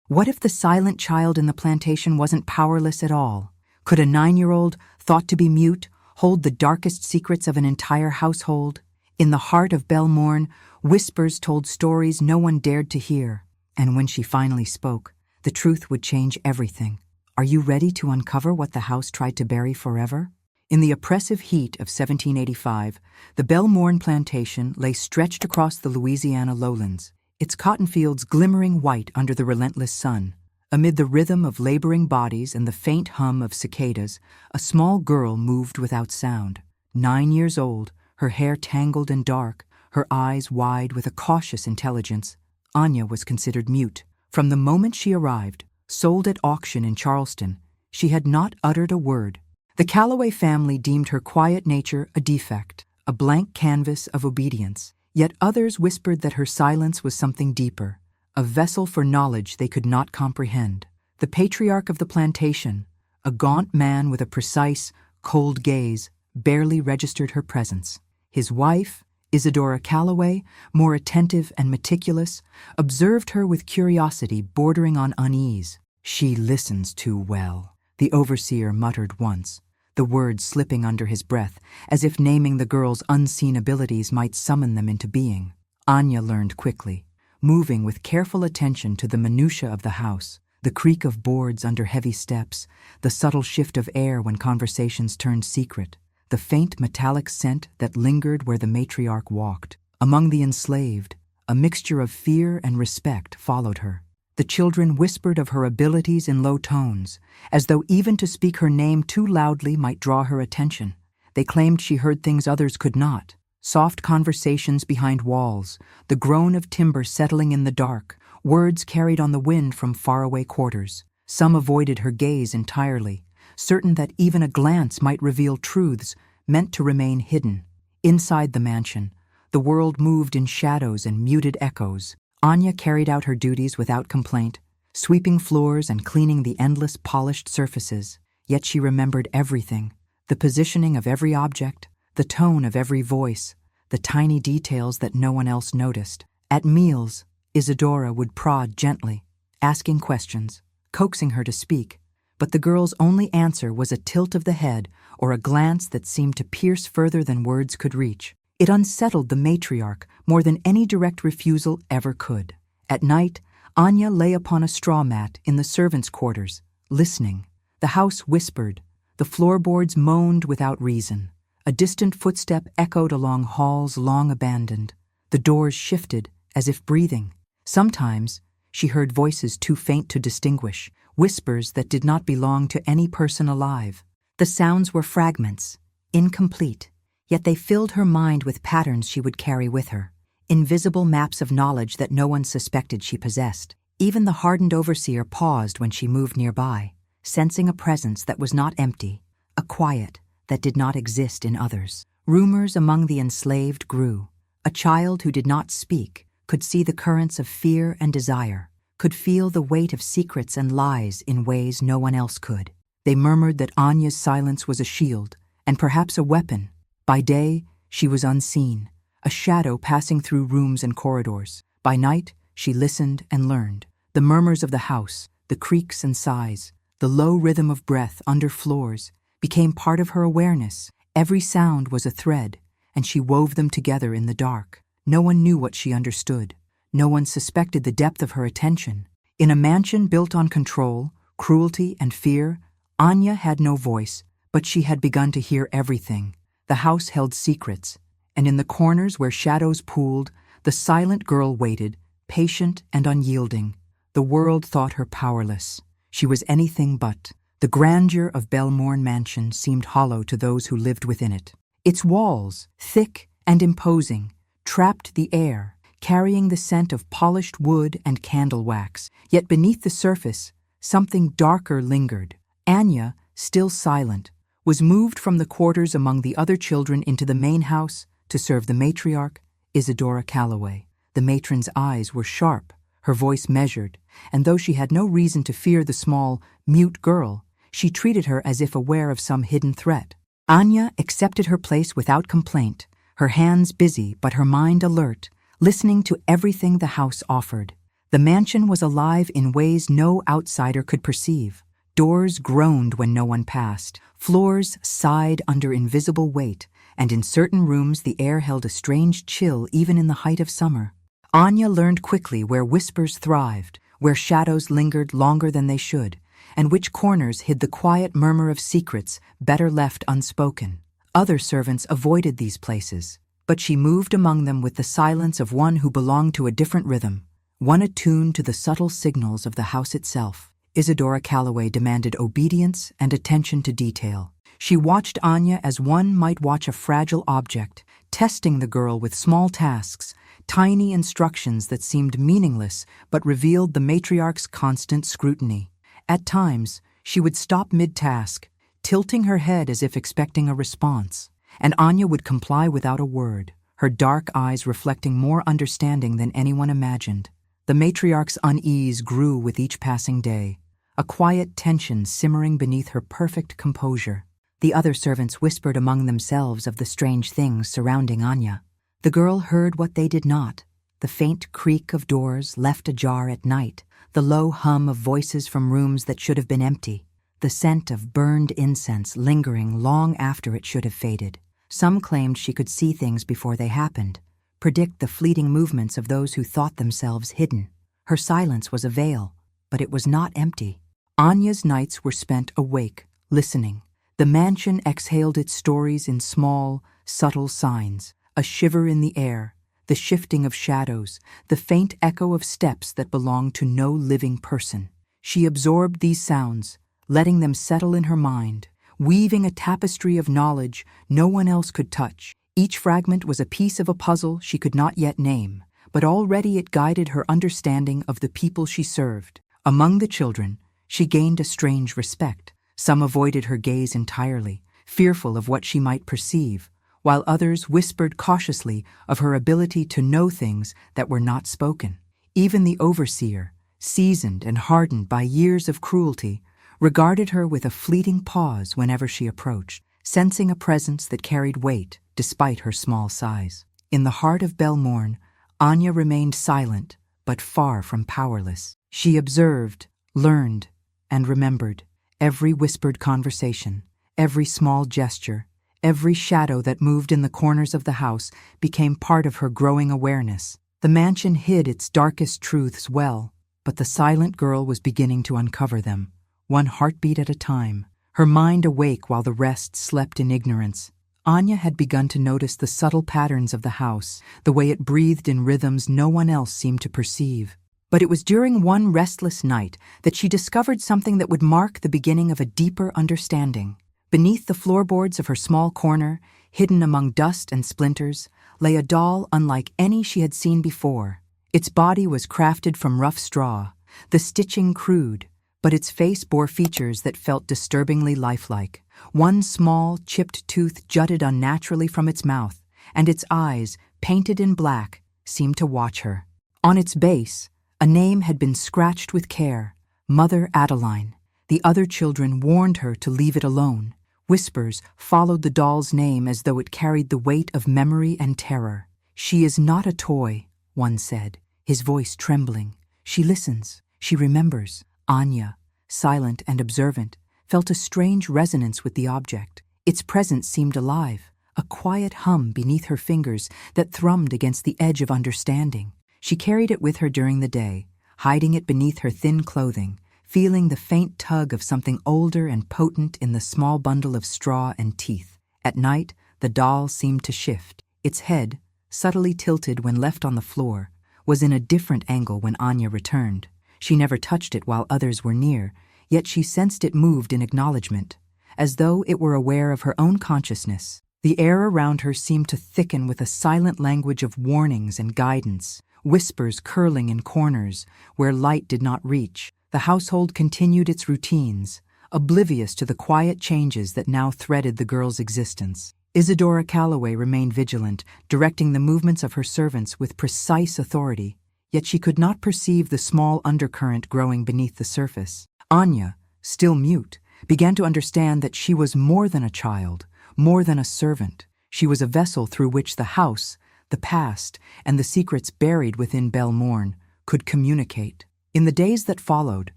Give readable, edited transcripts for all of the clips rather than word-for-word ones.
What if the silent child in the plantation wasn't powerless at all? Could a 9-year-old, thought to be mute, hold the darkest secrets of an entire household? In the heart of Belmorn, whispers told stories no one dared to hear. And when she finally spoke, the truth would change everything. Are you ready to uncover what the house tried to bury forever? In the oppressive heat of 1785, the Belmorn plantation lay stretched across the Louisiana lowlands, its cotton fields glimmering white under the relentless sun. Amid the rhythm of laboring bodies and the faint hum of cicadas, a small girl moved without sound. 9 years old, her hair tangled and dark, her eyes wide with a cautious intelligence, Anya was considered mute. From the moment she arrived, sold at auction in Charleston, she had not uttered a word. The Calloway family deemed her quiet nature a defect, a blank canvas of obedience. Yet others whispered that her silence was something deeper, a vessel for knowledge they could not comprehend. The patriarch of the plantation, a gaunt man with a precise, cold gaze, barely registered her presence. His wife, Isadora Calloway, more attentive and meticulous, observed her with curiosity bordering on unease. "She listens too well," the overseer muttered once, the words slipping under his breath, as if naming the girl's unseen abilities might summon them into being. Anya learned quickly, moving with careful attention to the minutiae of the house, the creak of boards under heavy steps, the subtle shift of air when conversations turned secret, the faint metallic scent that lingered where the matriarch walked. Among the enslaved, a mixture of fear and respect followed her. The children whispered of her abilities in low tones, as though even to speak her name too loudly might draw her attention. They claimed she heard things others could not. Soft conversations behind walls, the groan of timber settling in the dark, words carried on the wind from faraway quarters. Some avoided her gaze entirely, certain that even a glance might reveal truths meant to remain hidden. Inside the mansion, the world moved in shadows and muted echoes. Anya carried out her duties without complaint, sweeping floors and cleaning the endless polished surfaces. Yet she remembered everything, the positioning of every object, the tone of every voice, the tiny details that no one else noticed. At meals, Isadora would prod gently, asking questions, coaxing her to speak, but the girl's only answer was a tilt of the head or a glance that seemed to pierce further than words could reach. It unsettled the matriarch more than any direct refusal ever could. At night, Anya lay upon a straw mat in the servants' quarters, listening. The house whispered. The floorboards moaned without reason. A distant footstep echoed along halls long abandoned. The doors shifted, as if breathing. Sometimes, she heard voices too faint to distinguish, whispers that did not belong to any person alive. The sounds were fragments, incomplete. Yet they filled her mind with patterns she would carry with her, invisible maps of knowledge that no one suspected she possessed. Even the hardened overseer paused when she moved nearby, sensing a presence that was not empty, a quiet that did not exist in others. Rumors among the enslaved grew. A child who did not speak could see the currents of fear and desire, could feel the weight of secrets and lies in ways no one else could. They murmured that Anya's silence was a shield, and perhaps a weapon. By day, she was unseen, a shadow passing through rooms and corridors. By night, she listened and learned. The murmurs of the house, the creaks and sighs, the low rhythm of breath under floors became part of her awareness. Every sound was a thread, and she wove them together in the dark. No one knew what she understood. No one suspected the depth of her attention. In a mansion built on control, cruelty, and fear, Anya had no voice, but she had begun to hear everything. The house held secrets, and in the corners where shadows pooled, the silent girl waited, patient and unyielding. The world thought her powerless. She was anything but. The grandeur of Belmorn Mansion seemed hollow to those who lived within it. Its walls, thick and imposing, trapped the air, carrying the scent of polished wood and candle wax. Yet beneath the surface, something darker lingered. Anya, still silent, was moved from the quarters among the other children into the main house to serve the matriarch, Isadora Calloway. The matron's eyes were sharp, her voice measured, and though she had no reason to fear the small, mute girl, she treated her as if aware of some hidden threat. Anya accepted her place without complaint, her hands busy but her mind alert, listening to everything the house offered. The mansion was alive in ways no outsider could perceive. Doors groaned when no one passed, floors sighed under invisible weight, and in certain rooms the air held a strange chill even in the height of summer. Anya learned quickly where whispers thrived, where shadows lingered longer than they should, and which corners hid the quiet murmur of secrets better left unspoken. Other servants avoided these places, but she moved among them with the silence of one who belonged to a different rhythm, one attuned to the subtle signals of the house itself. Isadora Calloway demanded obedience and attention to detail. She watched Anya as one might watch a fragile object, testing the girl with small tasks, tiny instructions that seemed meaningless but revealed the matriarch's constant scrutiny. At times, she would stop mid-task, tilting her head as if expecting a response, and Anya would comply without a word, her dark eyes reflecting more understanding than anyone imagined. The matriarch's unease grew with each passing day, a quiet tension simmering beneath her perfect composure. The other servants whispered among themselves of the strange things surrounding Anya. The girl heard what they did not: the faint creak of doors left ajar at night, the low hum of voices from rooms that should have been empty, the scent of burned incense lingering long after it should have faded. Some claimed she could see things before they happened, predict the fleeting movements of those who thought themselves hidden. Her silence was a veil, but it was not empty. Anya's nights were spent awake, listening. The mansion exhaled its stories in small, subtle signs, a shiver in the air, the shifting of shadows, the faint echo of steps that belonged to no living person. She absorbed these sounds, letting them settle in her mind, weaving a tapestry of knowledge no one else could touch. Each fragment was a piece of a puzzle she could not yet name, but already it guided her understanding of the people she served. Among the children, she gained a strange respect. Some avoided her gaze entirely, fearful of what she might perceive, while others whispered cautiously of her ability to know things that were not spoken. Even the overseer, seasoned and hardened by years of cruelty, regarded her with a fleeting pause whenever she approached, sensing a presence that carried weight despite her small size. In the heart of Belmorn, Anya remained silent, but far from powerless. She observed, learned, and remembered every whispered conversation, every small gesture, every shadow that moved in the corners of the house became part of her growing awareness. The mansion hid its darkest truths well, but the silent girl was beginning to uncover them, one heartbeat at a time, her mind awake while the rest slept in ignorance. Anya had begun to notice the subtle patterns of the house, the way it breathed in rhythms no one else seemed to perceive. But it was during one restless night that she discovered something that would mark the beginning of a deeper understanding. Beneath the floorboards of her small corner, hidden among dust and splinters, lay a doll unlike any she had seen before. Its body was crafted from rough straw, the stitching crude, but its face bore features that felt disturbingly lifelike. One small, chipped tooth jutted unnaturally from its mouth, and its eyes, painted in black, seemed to watch her. On its base, a name had been scratched with care: Mother Adeline. The other children warned her to leave it alone. Whispers followed the doll's name as though it carried the weight of memory and terror. "She is not a toy," one said, his voice trembling. "She listens, she remembers." Anya, silent and observant, felt a strange resonance with the object. Its presence seemed alive, a quiet hum beneath her fingers that thrummed against the edge of understanding. She carried it with her during the day, hiding it beneath her thin clothing, feeling the faint tug of something older and potent in the small bundle of straw and teeth. At night, the doll seemed to shift. Its head, subtly tilted when left on the floor, was in a different angle when Anya returned. She never touched it while others were near, yet she sensed it moved in acknowledgement, as though it were aware of her own consciousness. The air around her seemed to thicken with a silent language of warnings and guidance, whispers curling in corners where light did not reach. The household continued its routines, oblivious to the quiet changes that now threaded the girl's existence. Isadora Calloway remained vigilant, directing the movements of her servants with precise authority, yet she could not perceive the small undercurrent growing beneath the surface. Anya, still mute, began to understand that she was more than a child, more than a servant. She was a vessel through which the house, the past, and the secrets buried within Belmorn could communicate. In the days that followed,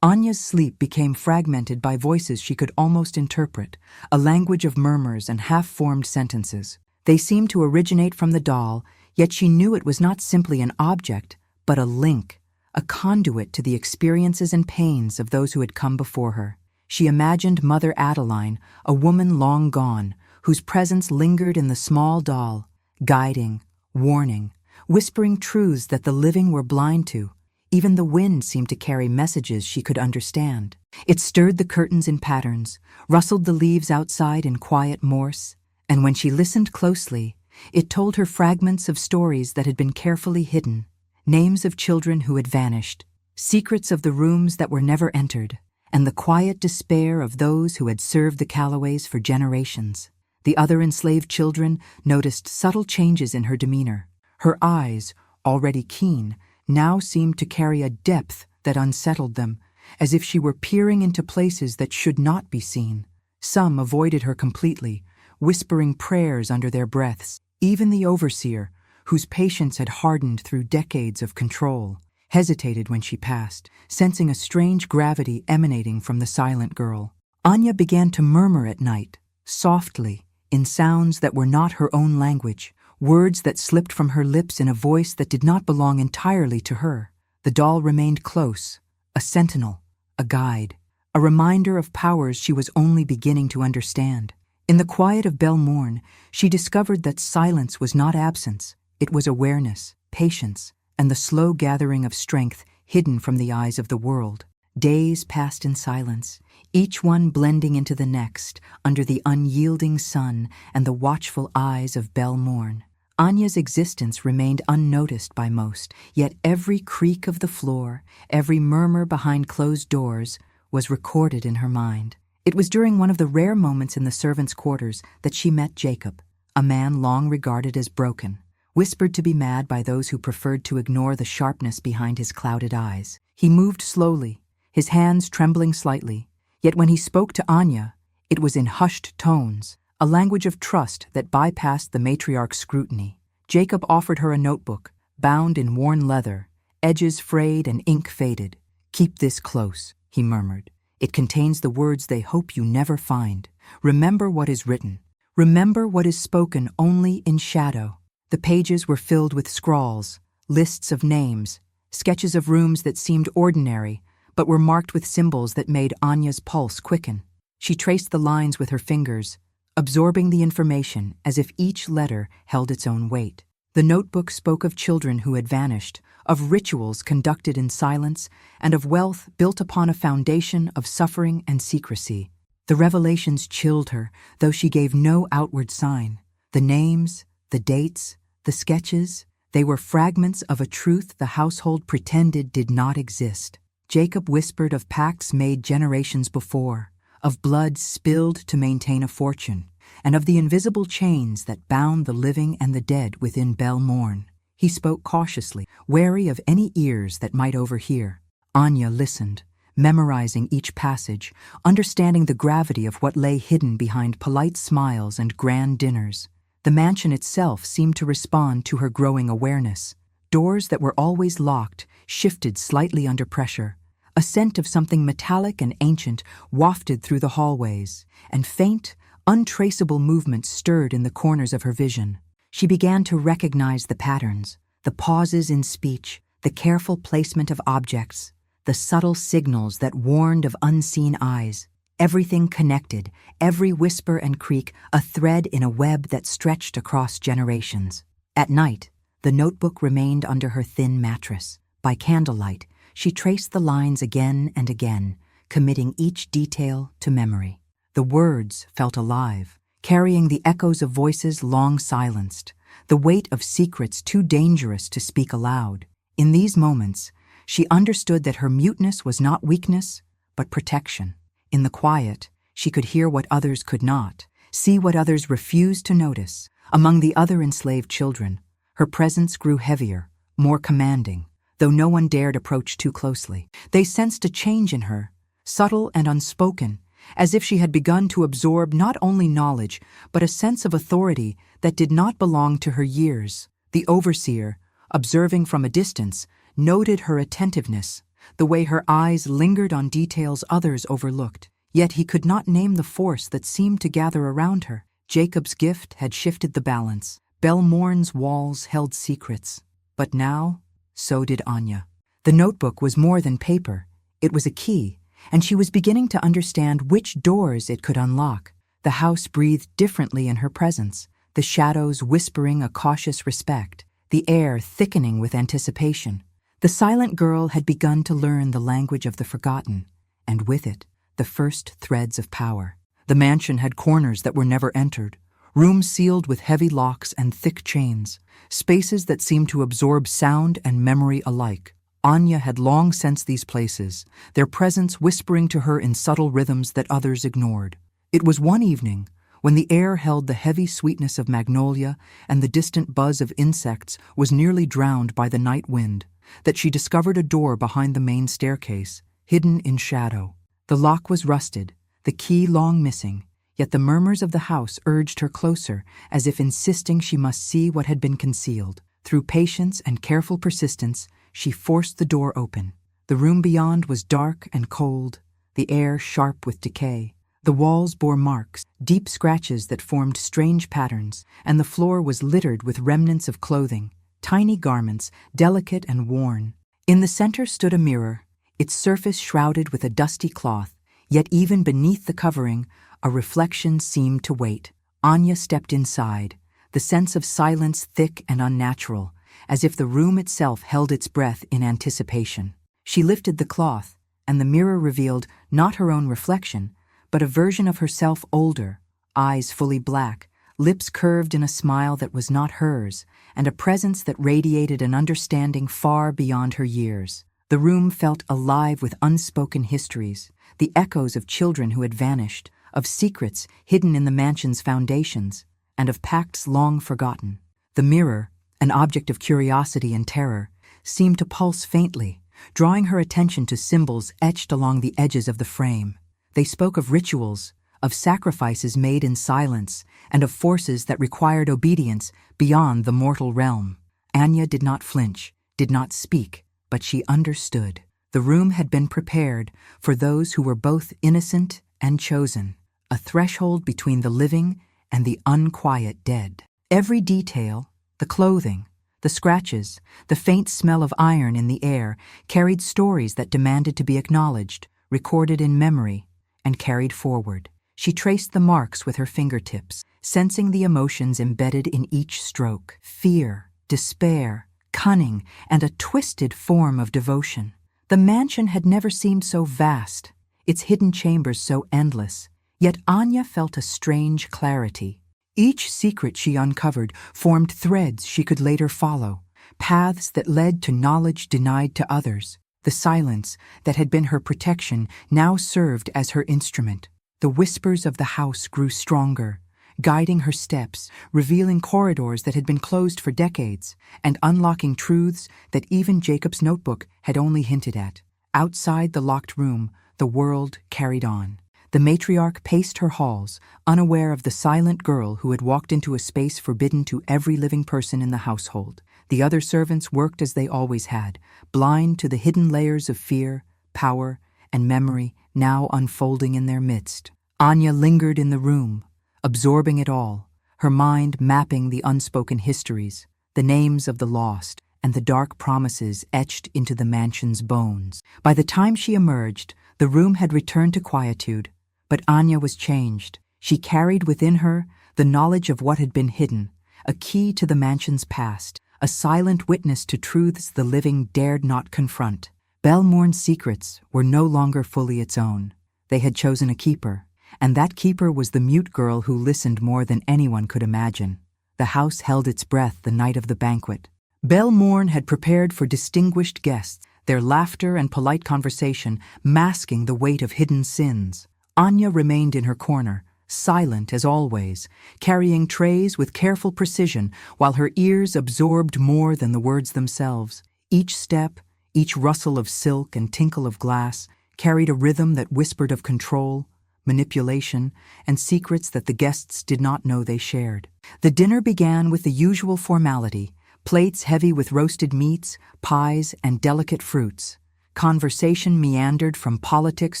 Anya's sleep became fragmented by voices she could almost interpret, a language of murmurs and half-formed sentences. They seemed to originate from the doll, yet she knew it was not simply an object, but a link, a conduit to the experiences and pains of those who had come before her. She imagined Mother Adeline, a woman long gone, whose presence lingered in the small doll, guiding, warning, whispering truths that the living were blind to. Even the wind seemed to carry messages she could understand. It stirred the curtains in patterns, rustled the leaves outside in quiet Morse, and when she listened closely, it told her fragments of stories that had been carefully hidden, names of children who had vanished, secrets of the rooms that were never entered, and the quiet despair of those who had served the Callaways for generations. The other enslaved children noticed subtle changes in her demeanor. Her eyes, already keen, now seemed to carry a depth that unsettled them, as if she were peering into places that should not be seen. Some avoided her completely, whispering prayers under their breaths. Even the overseer, whose patience had hardened through decades of control, hesitated when she passed, sensing a strange gravity emanating from the silent girl. Anya began to murmur at night, softly, in sounds that were not her own language, words that slipped from her lips in a voice that did not belong entirely to her. The doll remained close, a sentinel, a guide, a reminder of powers she was only beginning to understand. In the quiet of Belmorn, she discovered that silence was not absence. It was awareness, patience, and the slow gathering of strength hidden from the eyes of the world. Days passed in silence, each one blending into the next under the unyielding sun and the watchful eyes of Belmorn. Anya's existence remained unnoticed by most, yet every creak of the floor, every murmur behind closed doors, was recorded in her mind. It was during one of the rare moments in the servants' quarters that she met Jacob, a man long regarded as broken, whispered to be mad by those who preferred to ignore the sharpness behind his clouded eyes. He moved slowly, his hands trembling slightly, yet when he spoke to Anya, it was in hushed tones, a language of trust that bypassed the matriarch's scrutiny. Jacob offered her a notebook, bound in worn leather, edges frayed and ink faded. "Keep this close," he murmured. "It contains the words they hope you never find. Remember what is written. Remember what is spoken only in shadow." The pages were filled with scrawls, lists of names, sketches of rooms that seemed ordinary, but were marked with symbols that made Anya's pulse quicken. She traced the lines with her fingers, absorbing the information as if each letter held its own weight. The notebook spoke of children who had vanished, of rituals conducted in silence, and of wealth built upon a foundation of suffering and secrecy. The revelations chilled her, though she gave no outward sign. The names, the dates, the sketches, they were fragments of a truth the household pretended did not exist. Jacob whispered of pacts made generations before, of blood spilled to maintain a fortune, and of the invisible chains that bound the living and the dead within Belmorn. He spoke cautiously, wary of any ears that might overhear. Anya listened, memorizing each passage, understanding the gravity of what lay hidden behind polite smiles and grand dinners. The mansion itself seemed to respond to her growing awareness. Doors that were always locked shifted slightly under pressure. A scent of something metallic and ancient wafted through the hallways, and faint, untraceable movements stirred in the corners of her vision. She began to recognize the patterns, the pauses in speech, the careful placement of objects, the subtle signals that warned of unseen eyes. Everything connected, every whisper and creak, a thread in a web that stretched across generations. At night, the notebook remained under her thin mattress. By candlelight, she traced the lines again and again, committing each detail to memory. The words felt alive, carrying the echoes of voices long silenced, the weight of secrets too dangerous to speak aloud. In these moments, she understood that her muteness was not weakness, but protection. In the quiet, she could hear what others could not, see what others refused to notice. Among the other enslaved children, her presence grew heavier, more commanding, though no one dared approach too closely. They sensed a change in her, subtle and unspoken, as if she had begun to absorb not only knowledge, but a sense of authority that did not belong to her years. The overseer, observing from a distance, noted her attentiveness, the way her eyes lingered on details others overlooked. Yet he could not name the force that seemed to gather around her. Jacob's gift had shifted the balance. Belmorn's walls held secrets. But now, so did Anya. The notebook was more than paper. It was a key, and she was beginning to understand which doors it could unlock. The house breathed differently in her presence, the shadows whispering a cautious respect, the air thickening with anticipation. The silent girl had begun to learn the language of the forgotten, and with it, the first threads of power. The mansion had corners that were never entered, rooms sealed with heavy locks and thick chains, spaces that seemed to absorb sound and memory alike. Anya had long sensed these places, their presence whispering to her in subtle rhythms that others ignored. It was one evening, when the air held the heavy sweetness of magnolia and the distant buzz of insects was nearly drowned by the night wind, that she discovered a door behind the main staircase, hidden in shadow. The lock was rusted, the key long missing, yet the murmurs of the house urged her closer, as if insisting she must see what had been concealed. Through patience and careful persistence, she forced the door open. The room beyond was dark and cold, the air sharp with decay. The walls bore marks, deep scratches that formed strange patterns, and the floor was littered with remnants of clothing, tiny garments, delicate and worn. In the center stood a mirror, its surface shrouded with a dusty cloth, yet even beneath the covering, a reflection seemed to wait. Anya stepped inside, the sense of silence thick and unnatural, as if the room itself held its breath in anticipation. She lifted the cloth, and the mirror revealed not her own reflection, but a version of herself older, eyes fully black, lips curved in a smile that was not hers, and a presence that radiated an understanding far beyond her years. The room felt alive with unspoken histories, the echoes of children who had vanished, of secrets hidden in the mansion's foundations, and of pacts long forgotten. The mirror, an object of curiosity and terror, seemed to pulse faintly, drawing her attention to symbols etched along the edges of the frame. They spoke of rituals, of sacrifices made in silence, and of forces that required obedience beyond the mortal realm. Anya did not flinch, did not speak, but she understood. The room had been prepared for those who were both innocent and chosen, a threshold between the living and the unquiet dead. Every detail, the clothing, the scratches, the faint smell of iron in the air, carried stories that demanded to be acknowledged, recorded in memory, and carried forward. She traced the marks with her fingertips, sensing the emotions embedded in each stroke: fear, despair, cunning, and a twisted form of devotion. The mansion had never seemed so vast, its hidden chambers so endless, yet Anya felt a strange clarity. Each secret she uncovered formed threads she could later follow, paths that led to knowledge denied to others. The silence that had been her protection now served as her instrument. The whispers of the house grew stronger, guiding her steps, revealing corridors that had been closed for decades, and unlocking truths that even Jacob's notebook had only hinted at. Outside the locked room, the world carried on. The matriarch paced her halls, unaware of the silent girl who had walked into a space forbidden to every living person in the household. The other servants worked as they always had, blind to the hidden layers of fear, power, and memory now unfolding in their midst. Anya lingered in the room, absorbing it all, her mind mapping the unspoken histories, the names of the lost, and the dark promises etched into the mansion's bones. By the time she emerged, the room had returned to quietude, but Anya was changed. She carried within her the knowledge of what had been hidden, a key to the mansion's past, a silent witness to truths the living dared not confront. Belmorn's secrets were no longer fully its own. They had chosen a keeper, and that keeper was the mute girl who listened more than anyone could imagine. The house held its breath the night of the banquet. Belmorn had prepared for distinguished guests, their laughter and polite conversation masking the weight of hidden sins. Anya remained in her corner, silent as always, carrying trays with careful precision while her ears absorbed more than the words themselves. Each step, each rustle of silk and tinkle of glass carried a rhythm that whispered of control, manipulation, and secrets that the guests did not know they shared. The dinner began with the usual formality: plates heavy with roasted meats, pies, and delicate fruits. Conversation meandered from politics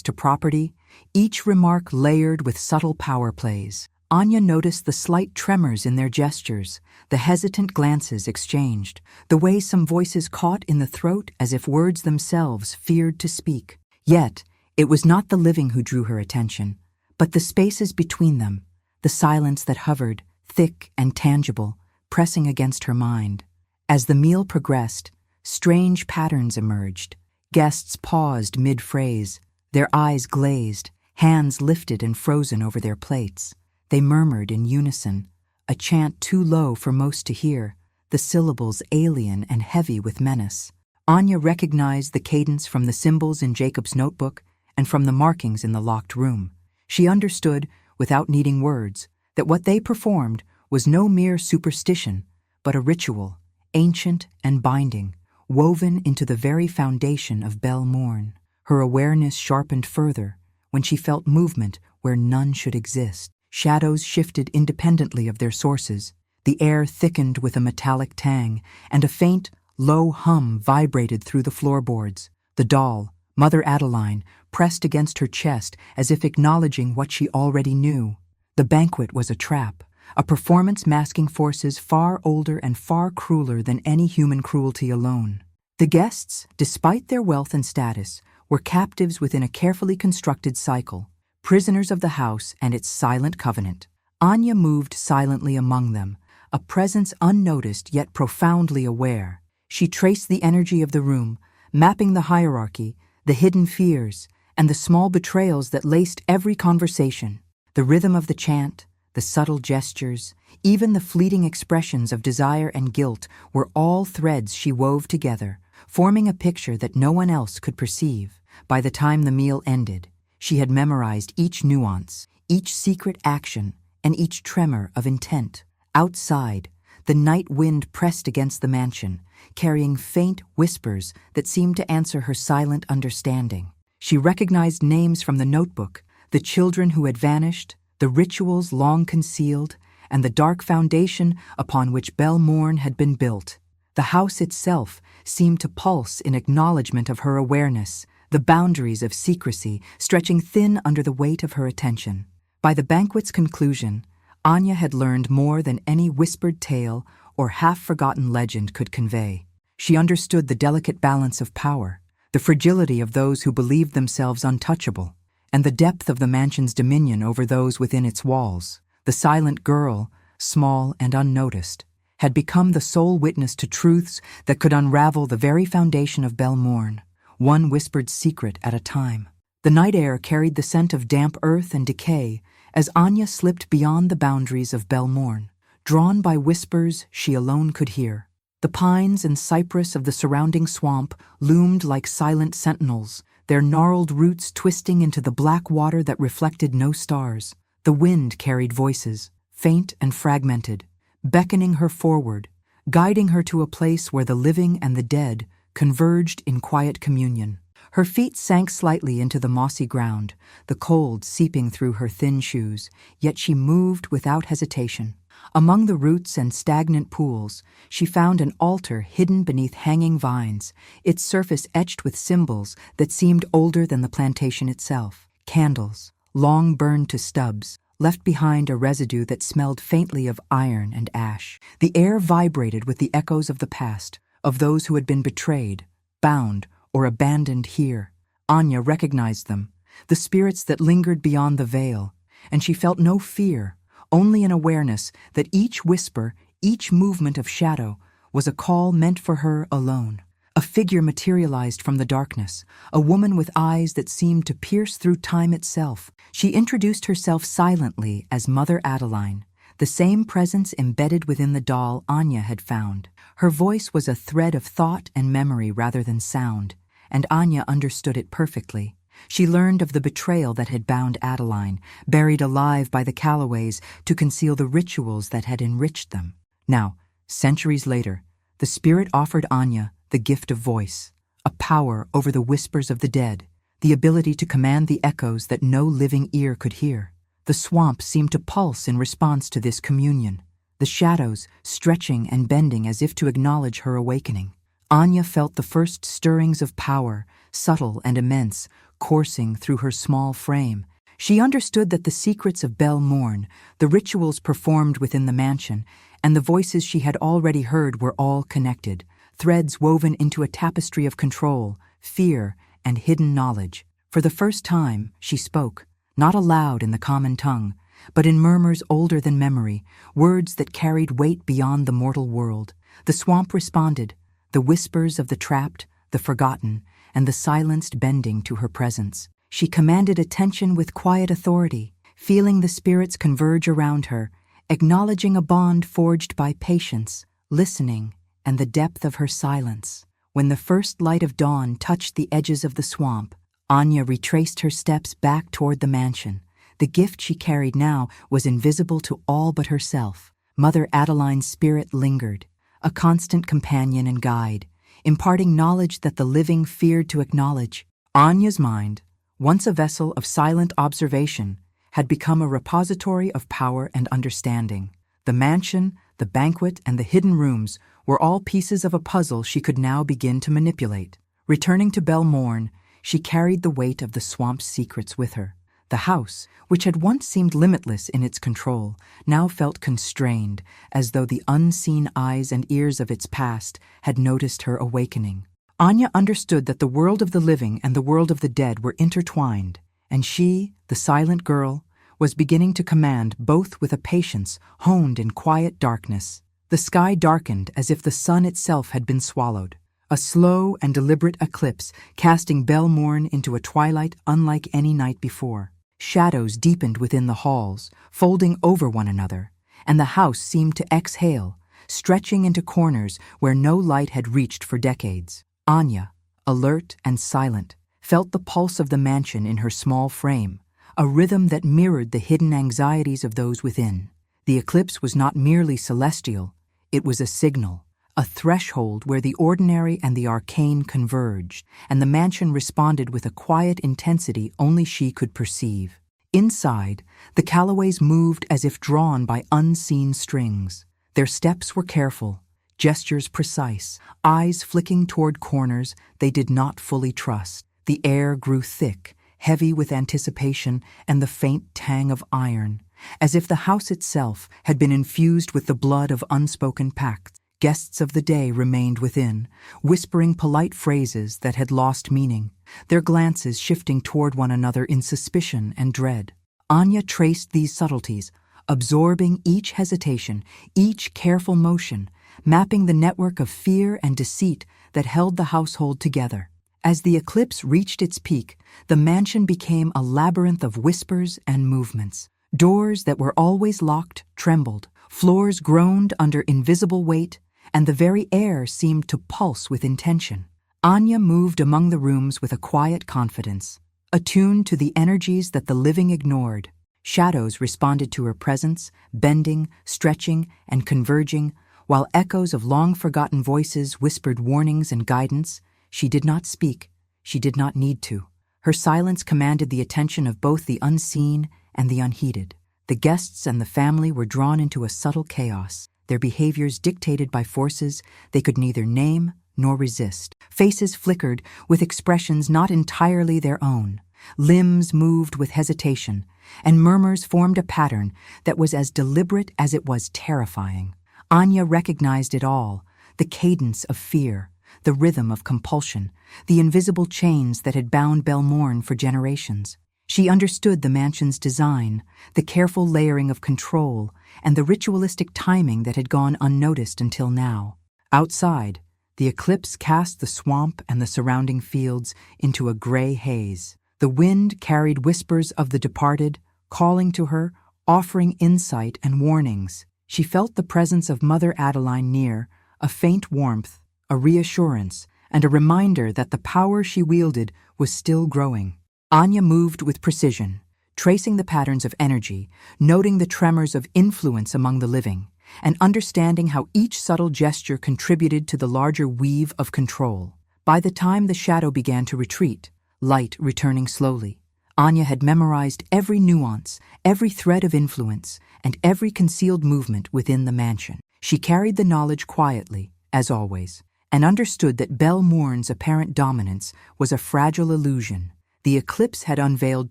to property, each remark layered with subtle power plays. Anya noticed the slight tremors in their gestures, the hesitant glances exchanged, the way some voices caught in the throat as if words themselves feared to speak. Yet, it was not the living who drew her attention, but the spaces between them, the silence that hovered, thick and tangible, pressing against her mind. As the meal progressed, strange patterns emerged. Guests paused mid-phrase, their eyes glazed, hands lifted and frozen over their plates. They murmured in unison, a chant too low for most to hear, the syllables alien and heavy with menace. Anya recognized the cadence from the symbols in Jacob's notebook and from the markings in the locked room. She understood, without needing words, that what they performed was no mere superstition, but a ritual, ancient and binding, woven into the very foundation of Bel Morn. Her awareness sharpened further when she felt movement where none should exist. Shadows shifted independently of their sources, the air thickened with a metallic tang, and a faint, low hum vibrated through the floorboards. The doll, Mother Adeline, pressed against her chest as if acknowledging what she already knew. The banquet was a trap, a performance masking forces far older and far crueler than any human cruelty alone. The guests, despite their wealth and status, were captives within a carefully constructed cycle, prisoners of the house and its silent covenant. Anya moved silently among them, a presence unnoticed yet profoundly aware. She traced the energy of the room, mapping the hierarchy, the hidden fears, and the small betrayals that laced every conversation. The rhythm of the chant, the subtle gestures, even the fleeting expressions of desire and guilt were all threads she wove together, forming a picture that no one else could perceive. By the time the meal ended, she had memorized each nuance, each secret action, and each tremor of intent. Outside, the night wind pressed against the mansion, carrying faint whispers that seemed to answer her silent understanding. She recognized names from the notebook, the children who had vanished, the rituals long concealed, and the dark foundation upon which Bel Morn had been built. The house itself seemed to pulse in acknowledgement of her awareness, the boundaries of secrecy stretching thin under the weight of her attention. By the banquet's conclusion, Anya had learned more than any whispered tale or half-forgotten legend could convey. She understood the delicate balance of power, the fragility of those who believed themselves untouchable, and the depth of the mansion's dominion over those within its walls. The silent girl, small and unnoticed, had become the sole witness to truths that could unravel the very foundation of Bel Morn, one whispered secret at a time. The night air carried the scent of damp earth and decay as Anya slipped beyond the boundaries of Bel Morn, drawn by whispers she alone could hear. The pines and cypress of the surrounding swamp loomed like silent sentinels, their gnarled roots twisting into the black water that reflected no stars. The wind carried voices, faint and fragmented, beckoning her forward, guiding her to a place where the living and the dead converged in quiet communion. Her feet sank slightly into the mossy ground, the cold seeping through her thin shoes, yet she moved without hesitation. Among the roots and stagnant pools, she found an altar hidden beneath hanging vines, its surface etched with symbols that seemed older than the plantation itself. Candles, long burned to stubs, left behind a residue that smelled faintly of iron and ash. The air vibrated with the echoes of the past, of those who had been betrayed, bound, or abandoned here. Anya recognized them, the spirits that lingered beyond the veil, and she felt no fear, only an awareness that each whisper, each movement of shadow, was a call meant for her alone. A figure materialized from the darkness, a woman with eyes that seemed to pierce through time itself. She introduced herself silently as Mother Adeline, the same presence embedded within the doll Anya had found. Her voice was a thread of thought and memory rather than sound, and Anya understood it perfectly. She learned of the betrayal that had bound Adeline, buried alive by the Callaways to conceal the rituals that had enriched them. Now, centuries later, the spirit offered Anya the gift of voice, a power over the whispers of the dead, the ability to command the echoes that no living ear could hear. The swamp seemed to pulse in response to this communion. the shadows stretching and bending as if to acknowledge her awakening. Anya felt the first stirrings of power, subtle and immense, coursing through her small frame. She understood that the secrets of Bel Morn, the rituals performed within the mansion, and the voices she had already heard were all connected, threads woven into a tapestry of control, fear, and hidden knowledge. For the first time, she spoke, not aloud in the common tongue, but in murmurs older than memory, words that carried weight beyond the mortal world. The swamp responded, the whispers of the trapped, the forgotten, and the silenced bending to her presence. She commanded attention with quiet authority, feeling the spirits converge around her, acknowledging a bond forged by patience, listening, and the depth of her silence. When the first light of dawn touched the edges of the swamp, Anya retraced her steps back toward the mansion. The gift she carried now was invisible to all but herself. Mother Adeline's spirit lingered, a constant companion and guide, imparting knowledge that the living feared to acknowledge. Anya's mind, once a vessel of silent observation, had become a repository of power and understanding. The mansion, the banquet, and the hidden rooms were all pieces of a puzzle she could now begin to manipulate. Returning to Bel Morn, she carried the weight of the swamp's secrets with her. The house, which had once seemed limitless in its control, now felt constrained, as though the unseen eyes and ears of its past had noticed her awakening. Anya understood that the world of the living and the world of the dead were intertwined, and she, the silent girl, was beginning to command both with a patience honed in quiet darkness. The sky darkened as if the sun itself had been swallowed, a slow and deliberate eclipse casting Bel Morn into a twilight unlike any night before. Shadows deepened within the halls, folding over one another, and the house seemed to exhale, stretching into corners where no light had reached for decades. Anya, alert and silent, felt the pulse of the mansion in her small frame, a rhythm that mirrored the hidden anxieties of those within. The eclipse was not merely celestial, it was a signal, a threshold where the ordinary and the arcane converged, and the mansion responded with a quiet intensity only she could perceive. Inside, the Calloways moved as if drawn by unseen strings. Their steps were careful, gestures precise, eyes flicking toward corners they did not fully trust. The air grew thick, heavy with anticipation and the faint tang of iron, as if the house itself had been infused with the blood of unspoken pacts. Guests of the day remained within, whispering polite phrases that had lost meaning, their glances shifting toward one another in suspicion and dread. Anya traced these subtleties, absorbing each hesitation, each careful motion, mapping the network of fear and deceit that held the household together. As the eclipse reached its peak, the mansion became a labyrinth of whispers and movements. Doors that were always locked trembled, floors groaned under invisible weight, and the very air seemed to pulse with intention. Anya moved among the rooms with a quiet confidence, attuned to the energies that the living ignored. Shadows responded to her presence, bending, stretching, and converging, while echoes of long-forgotten voices whispered warnings and guidance. She did not speak. She did not need to. Her silence commanded the attention of both the unseen and the unheeded. The guests and the family were drawn into a subtle chaos, their behaviors dictated by forces they could neither name nor resist. Faces flickered with expressions not entirely their own. Limbs moved with hesitation, and murmurs formed a pattern that was as deliberate as it was terrifying. Anya recognized it all, the cadence of fear, the rhythm of compulsion, the invisible chains that had bound Bel Morn for generations. She understood the mansion's design, the careful layering of control, and the ritualistic timing that had gone unnoticed until now. Outside, the eclipse cast the swamp and the surrounding fields into a gray haze. The wind carried whispers of the departed, calling to her, offering insight and warnings. She felt the presence of Mother Adeline near, a faint warmth, a reassurance, and a reminder that the power she wielded was still growing. Anya moved with precision, tracing the patterns of energy, noting the tremors of influence among the living, and understanding how each subtle gesture contributed to the larger weave of control. By the time the shadow began to retreat, light returning slowly, Anya had memorized every nuance, every thread of influence, and every concealed movement within the mansion. She carried the knowledge quietly, as always, and understood that Belle Morne's apparent dominance was a fragile illusion. The eclipse had unveiled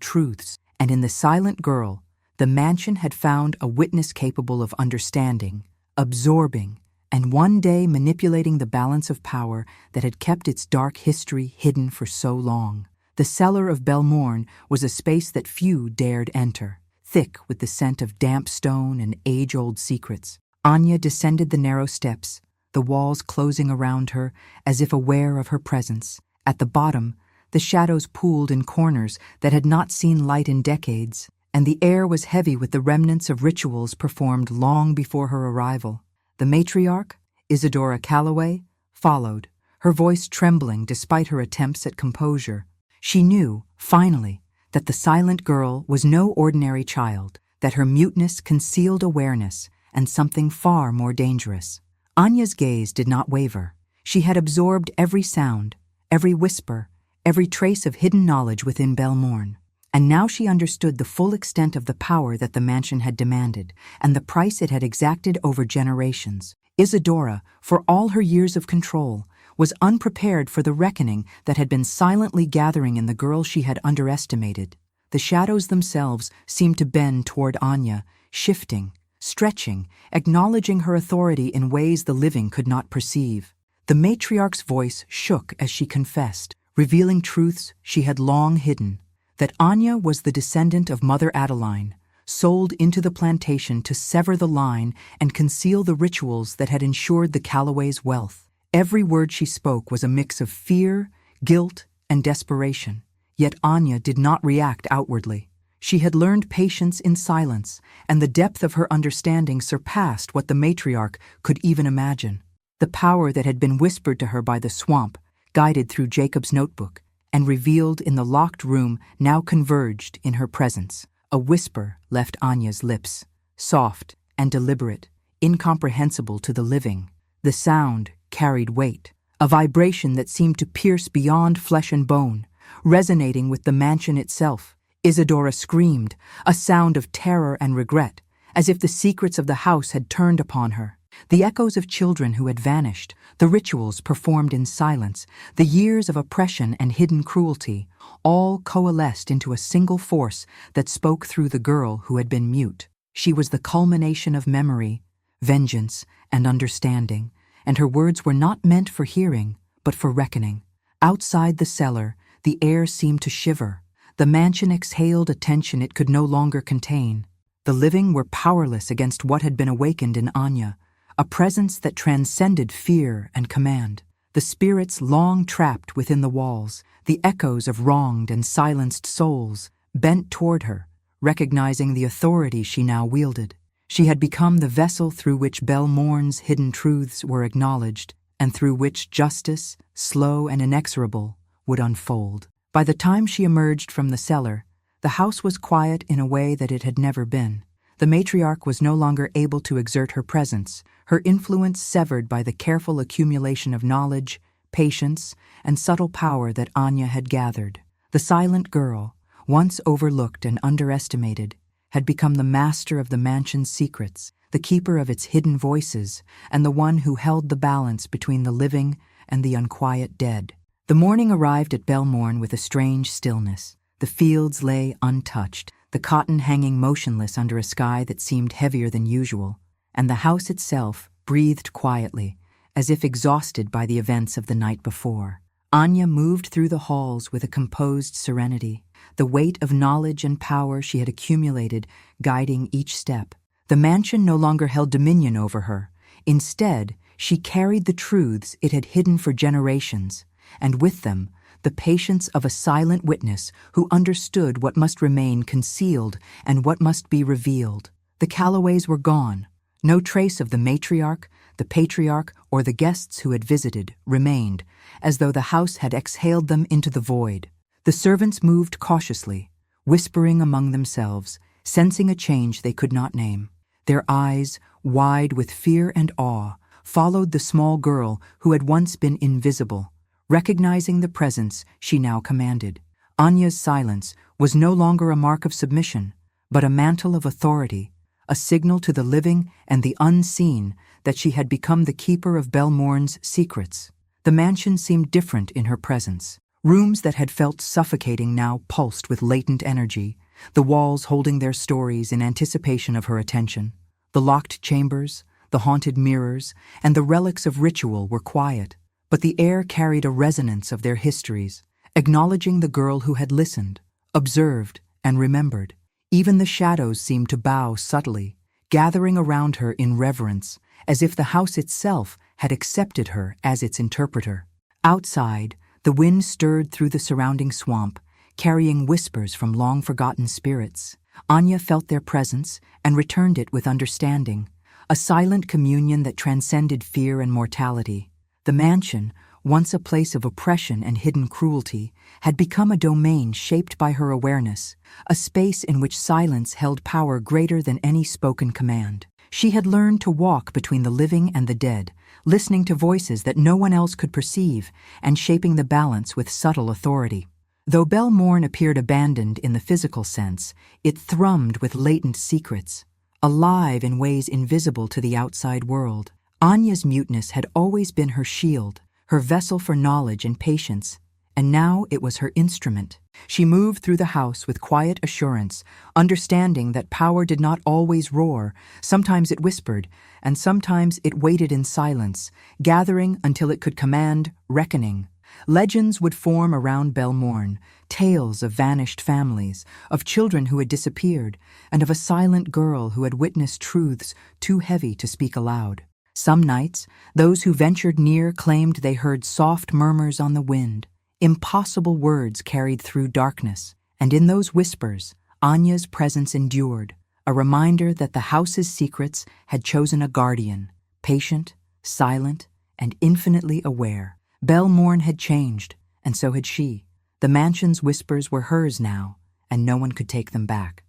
truths, and in the silent girl, the mansion had found a witness capable of understanding, absorbing, and one day manipulating the balance of power that had kept its dark history hidden for so long. The cellar of Belle Morne was a space that few dared enter, thick with the scent of damp stone and age-old secrets. Anya descended the narrow steps, the walls closing around her as if aware of her presence. At the bottom, the shadows pooled in corners that had not seen light in decades, and the air was heavy with the remnants of rituals performed long before her arrival. The matriarch, Isadora Calloway, followed, her voice trembling despite her attempts at composure. She knew, finally, that the silent girl was no ordinary child, that her muteness concealed awareness and something far more dangerous. Anya's gaze did not waver. She had absorbed every sound, every whisper, every trace of hidden knowledge within Belle Morne. And now she understood the full extent of the power that the mansion had demanded, and the price it had exacted over generations. Isadora, for all her years of control, was unprepared for the reckoning that had been silently gathering in the girl she had underestimated. The shadows themselves seemed to bend toward Anya, shifting, stretching, acknowledging her authority in ways the living could not perceive. The matriarch's voice shook as she confessed, revealing truths she had long hidden, that Anya was the descendant of Mother Adeline, sold into the plantation to sever the line and conceal the rituals that had ensured the Calloways' wealth. Every word she spoke was a mix of fear, guilt, and desperation, yet Anya did not react outwardly. She had learned patience in silence, and the depth of her understanding surpassed what the matriarch could even imagine. The power that had been whispered to her by the swamp, guided through Jacob's notebook, and revealed in the locked room now converged in her presence. A whisper left Anya's lips, soft and deliberate, incomprehensible to the living. The sound carried weight, a vibration that seemed to pierce beyond flesh and bone, resonating with the mansion itself. Isadora screamed, a sound of terror and regret, as if the secrets of the house had turned upon her. The echoes of children who had vanished, the rituals performed in silence, the years of oppression and hidden cruelty, all coalesced into a single force that spoke through the girl who had been mute. She was the culmination of memory, vengeance, and understanding, and her words were not meant for hearing, but for reckoning. Outside the cellar, the air seemed to shiver. The mansion exhaled a tension it could no longer contain. The living were powerless against what had been awakened in Anya, a presence that transcended fear and command. The spirits long trapped within the walls, the echoes of wronged and silenced souls, bent toward her, recognizing the authority she now wielded. She had become the vessel through which Belle Morne's hidden truths were acknowledged, and through which justice, slow and inexorable, would unfold. By the time she emerged from the cellar, the house was quiet in a way that it had never been. The matriarch was no longer able to exert her presence, her influence severed by the careful accumulation of knowledge, patience, and subtle power that Anya had gathered. The silent girl, once overlooked and underestimated, had become the master of the mansion's secrets, the keeper of its hidden voices, and the one who held the balance between the living and the unquiet dead. The morning arrived at Belle Morne with a strange stillness. The fields lay untouched, the cotton hanging motionless under a sky that seemed heavier than usual, and the house itself breathed quietly, as if exhausted by the events of the night before. Anya moved through the halls with a composed serenity, the weight of knowledge and power she had accumulated guiding each step. The mansion no longer held dominion over her. Instead, she carried the truths it had hidden for generations, and with them, the patience of a silent witness who understood what must remain concealed and what must be revealed. The Calloways were gone. No trace of the matriarch, the patriarch, or the guests who had visited remained, as though the house had exhaled them into the void. The servants moved cautiously, whispering among themselves, sensing a change they could not name. Their eyes, wide with fear and awe, followed the small girl who had once been invisible, recognizing the presence she now commanded. Anya's silence was no longer a mark of submission, but a mantle of authority, a signal to the living and the unseen that she had become the keeper of Belmorn's secrets. The mansion seemed different in her presence. Rooms that had felt suffocating now pulsed with latent energy, the walls holding their stories in anticipation of her attention. The locked chambers, the haunted mirrors, and the relics of ritual were quiet, but the air carried a resonance of their histories, acknowledging the girl who had listened, observed, and remembered. Even the shadows seemed to bow subtly, gathering around her in reverence, as if the house itself had accepted her as its interpreter. Outside, the wind stirred through the surrounding swamp, carrying whispers from long-forgotten spirits. Anya felt their presence and returned it with understanding, a silent communion that transcended fear and mortality. The mansion, once a place of oppression and hidden cruelty, had become a domain shaped by her awareness, a space in which silence held power greater than any spoken command. She had learned to walk between the living and the dead, listening to voices that no one else could perceive and shaping the balance with subtle authority. Though Belmorn appeared abandoned in the physical sense, it thrummed with latent secrets, alive in ways invisible to the outside world. Anya's muteness had always been her shield, her vessel for knowledge and patience, and now it was her instrument. She moved through the house with quiet assurance, understanding that power did not always roar. Sometimes it whispered, and sometimes it waited in silence, gathering until it could command reckoning. Legends would form around Belmorn, tales of vanished families, of children who had disappeared, and of a silent girl who had witnessed truths too heavy to speak aloud. Some nights, those who ventured near claimed they heard soft murmurs on the wind, impossible words carried through darkness, and in those whispers, Anya's presence endured, a reminder that the house's secrets had chosen a guardian, patient, silent, and infinitely aware. Belmorn had changed, and so had she. The mansion's whispers were hers now, and no one could take them back.